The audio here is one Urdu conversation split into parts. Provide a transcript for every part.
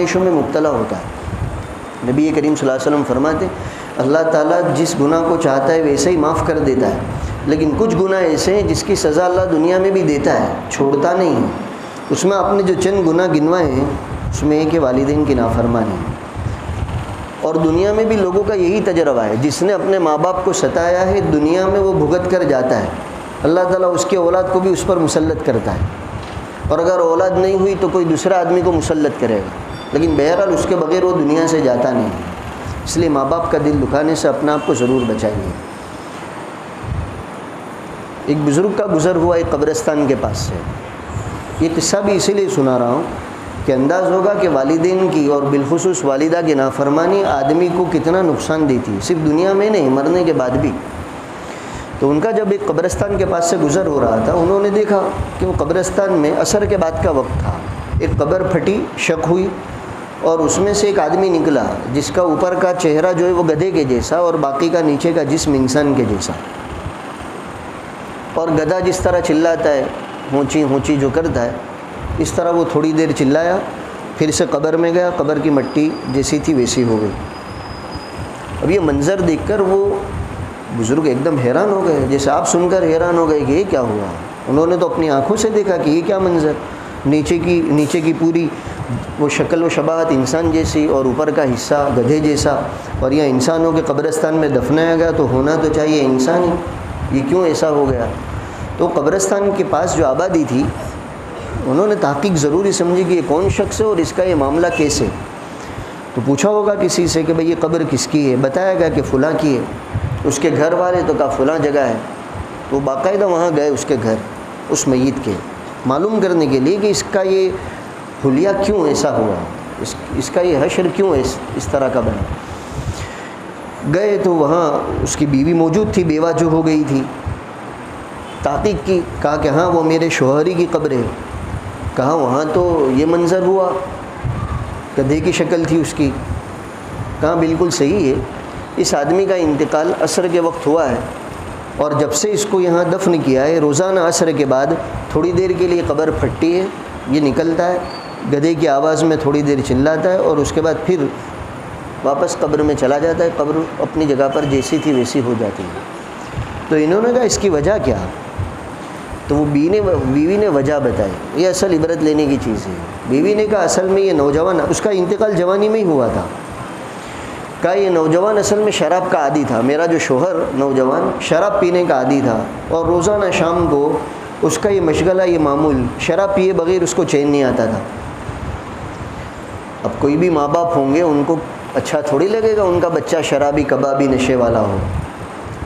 خواہشوں میں مبتلا ہوتا ہے۔ نبی کریم صلی اللہ علیہ وسلم فرماتے اللہ تعالیٰ جس گناہ کو چاہتا ہے ویسے ہی معاف کر دیتا ہے، لیکن کچھ گناہ ایسے ہیں جس کی سزا اللہ دنیا میں بھی دیتا ہے، چھوڑتا نہیں ہے۔ اس میں آپ نے جو چند گناہ گنوائے ہیں اس میں ایک والدین کی نافرمانی، اور دنیا میں بھی لوگوں کا یہی تجربہ ہے، جس نے اپنے ماں باپ کو ستایا ہے دنیا میں وہ بھگت کر جاتا ہے، اللہ تعالیٰ اس کے اولاد کو بھی اس پر مسلط کرتا ہے، اور اگر اولاد نہیں ہوئی تو کوئی دوسرا آدمی کو مسلط کرے گا، لیکن بہرحال اس کے بغیر وہ دنیا سے جاتا نہیں۔ اس لیے ماں باپ کا دل دکھانے سے اپنا آپ کو ضرور بچائیے۔ ایک بزرگ کا گزر ہوا ایک قبرستان کے پاس سے، یہ قصہ بھی اسی لیے سنا رہا ہوں کہ انداز ہوگا کہ والدین کی اور بالخصوص والدہ کی نافرمانی آدمی کو کتنا نقصان دیتی ہے، صرف دنیا میں نہیں مرنے کے بعد بھی۔ تو ان کا جب ایک قبرستان کے پاس سے گزر ہو رہا تھا، انہوں نے دیکھا کہ وہ قبرستان میں عصر کے بعد کا وقت تھا، ایک قبر پھٹی، شک ہوئی، اور اس میں سے ایک آدمی نکلا جس کا اوپر کا چہرہ جو ہے وہ گدھے کے جیسا اور باقی کا نیچے کا جسم انسان کے جیسا، اور گدھا جس طرح چلاتا ہے ہونچی ہونچی جو کرتا ہے اس طرح وہ تھوڑی دیر چلایا، پھر سے قبر میں گیا، قبر کی مٹی جیسی تھی ویسی ہو گئی۔ اب یہ منظر دیکھ کر وہ بزرگ ایک دم حیران ہو گئے، جیسے آپ سن کر حیران ہو گئے کہ یہ کیا ہوا۔ انہوں نے تو اپنی آنکھوں سے دیکھا کہ یہ کیا منظر، نیچے کی پوری وہ شکل و شباہت انسان جیسی اور اوپر کا حصہ گدھے جیسا، اور یہ انسانوں کے قبرستان میں دفنایا گیا تو ہونا تو چاہیے انسان ہی، یہ کیوں ایسا ہو گیا۔ تو قبرستان کے پاس جو آبادی تھی انہوں نے تحقیق ضروری سمجھی کہ یہ کون شخص ہے اور اس کا یہ معاملہ کیسے۔ تو پوچھا ہوگا کسی سے کہ بھئی یہ قبر کس کی ہے، بتایا گیا کہ فلاں کی ہے۔ اس کے گھر والے تو کہا فلاں جگہ ہے، تو باقاعدہ وہاں گئے اس کے گھر، اس میت کے، معلوم کرنے کے لیے کہ اس کا یہ حلیہ کیوں ایسا ہوا، اس کا یہ حشر کیوں اس طرح کا بنا۔ گئے تو وہاں اس کی بیوی موجود تھی، بیوہ جو ہو گئی تھی، تحقیق کی، کہا کہ ہاں وہ میرے شوہری کی قبر ہے۔ کہا وہاں تو یہ منظر ہوا، گدھے کی شکل تھی اس کی۔ کہا بالکل صحیح ہے، اس آدمی کا انتقال عصر کے وقت ہوا ہے، اور جب سے اس کو یہاں دفن کیا ہے روزانہ عصر کے بعد تھوڑی دیر کے لیے قبر پھٹتی ہے، یہ نکلتا ہے، گدھے کی آواز میں تھوڑی دیر چلاتا ہے، اور اس کے بعد پھر واپس قبر میں چلا جاتا ہے، قبر اپنی جگہ پر جیسی تھی ویسی ہو جاتی ہے۔ تو انہوں نے کہا اس کی وجہ کیا، تو وہ بیوی نے وجہ بتائی، یہ اصل عبرت لینے کی چیز ہے۔ بیوی نے کہا اصل میں یہ نوجوان، اس کا انتقال جوانی میں ہی ہوا تھا، کہا یہ نوجوان اصل میں شراب کا عادی تھا، میرا جو شوہر نوجوان شراب پینے کا عادی تھا، اور روزانہ شام کو اس کا یہ مشغلہ، یہ معمول، شراب پیے بغیر اس کو چین نہیں آتا تھا۔ اب کوئی بھی ماں باپ ہوں گے ان کو اچھا تھوڑی لگے گا ان کا بچہ شرابی کبابی نشے والا ہو۔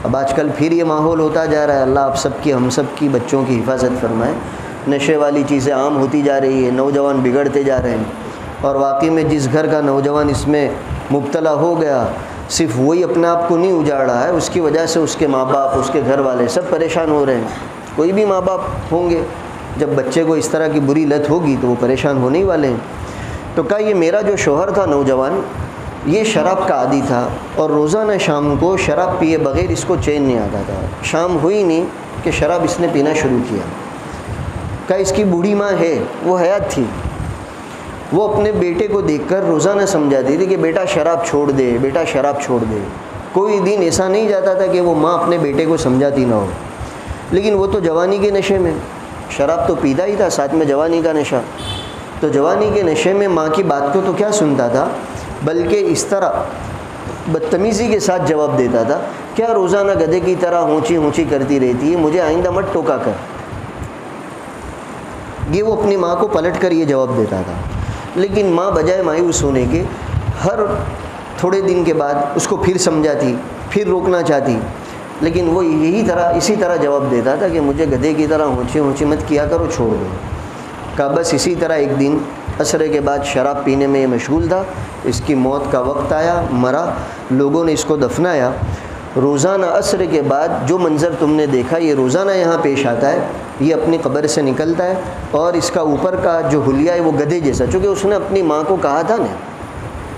اب آج کل پھر یہ ماحول ہوتا جا رہا ہے، اللہ آپ سب کی ہم سب کی بچوں کی حفاظت فرمائے، نشے والی چیزیں عام ہوتی جا رہی ہے، نوجوان بگڑتے جا رہے ہیں، اور واقعی میں جس گھر کا نوجوان اس میں مبتلا ہو گیا صرف وہی اپنے آپ کو نہیں اجاڑ رہا ہے، اس کی وجہ سے اس کے ماں باپ، اس کے گھر والے سب پریشان ہو رہے ہیں۔ کوئی بھی ماں باپ ہوں گے جب بچے کو اس طرح کی بری لت ہوگی تو وہ پریشان ہونے ہی والے ہیں۔ تو کہا یہ میرا جو شوہر تھا نوجوان یہ شراب کا عادی تھا، اور روزانہ شام کو شراب پیے بغیر اس کو چین نہیں آتا تھا، شام ہوئی نہیں کہ شراب اس نے پینا شروع کیا۔ کہا اس کی بوڑھی ماں ہے، وہ حیات تھی، وہ اپنے بیٹے کو دیکھ کر روزانہ سمجھاتی تھی کہ بیٹا شراب چھوڑ دے، بیٹا شراب چھوڑ دے۔ کوئی دن ایسا نہیں جاتا تھا کہ وہ ماں اپنے بیٹے کو سمجھاتی نہ ہو، لیکن وہ تو جوانی کے نشے میں، شراب تو پیتا ہی تھا، ساتھ میں جوانی کا نشہ، تو جوانی کے نشے میں ماں کی بات کو تو کیا سنتا تھا، بلکہ اس طرح بدتمیزی کے ساتھ جواب دیتا تھا، کیا روزانہ گدھے کی طرح ہونچی ہونچی کرتی رہتی ہے، مجھے آئندہ مت ٹوکا کر۔ یہ وہ اپنی ماں کو پلٹ کر یہ جواب دیتا تھا، لیکن ماں بجائے مایوس ہونے کے ہر تھوڑے دن کے بعد اس کو پھر سمجھاتی، پھر روکنا چاہتی، لیکن وہ اسی طرح جواب دیتا تھا کہ مجھے گدھے کی طرح ہونچی ہونچی مت کیا کرو، چھوڑ دو۔ کہا بس اسی طرح ایک دن عصر کے بعد شراب پینے میں یہ مشغول تھا، اس کی موت کا وقت آیا، مرا، لوگوں نے اس کو دفنایا۔ روزانہ عصر کے بعد جو منظر تم نے دیکھا یہ روزانہ یہاں پیش آتا ہے، یہ اپنی قبر سے نکلتا ہے، اور اس کا اوپر کا جو حلیہ ہے وہ گدھے جیسا، چونکہ اس نے اپنی ماں کو کہا تھا نا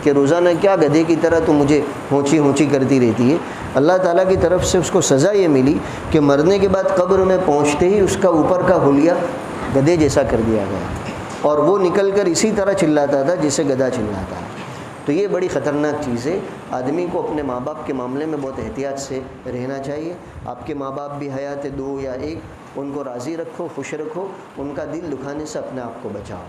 کہ روزانہ کیا گدھے کی طرح تو مجھے ہونچی ہونچی کرتی رہتی ہے۔ اللہ تعالیٰ کی طرف سے اس کو سزا یہ ملی کہ مرنے کے بعد قبر میں پہنچتے ہی اس کا اوپر کا حلیہ گدھے جیسا کر دیا گیا۔ اور وہ نکل کر اسی طرح چلاتا تھا جسے گدھا چلاتا ہے. تو یہ بڑی خطرناک چیز ہے. آدمی کو اپنے ماں باپ کے معاملے میں بہت احتیاط سے رہنا چاہیے. آپ کے ماں باپ بھی حیات 2 یا 1، ان کو راضی رکھو، خوش رکھو، ان کا دل دکھانے سے اپنے آپ کو بچاؤ.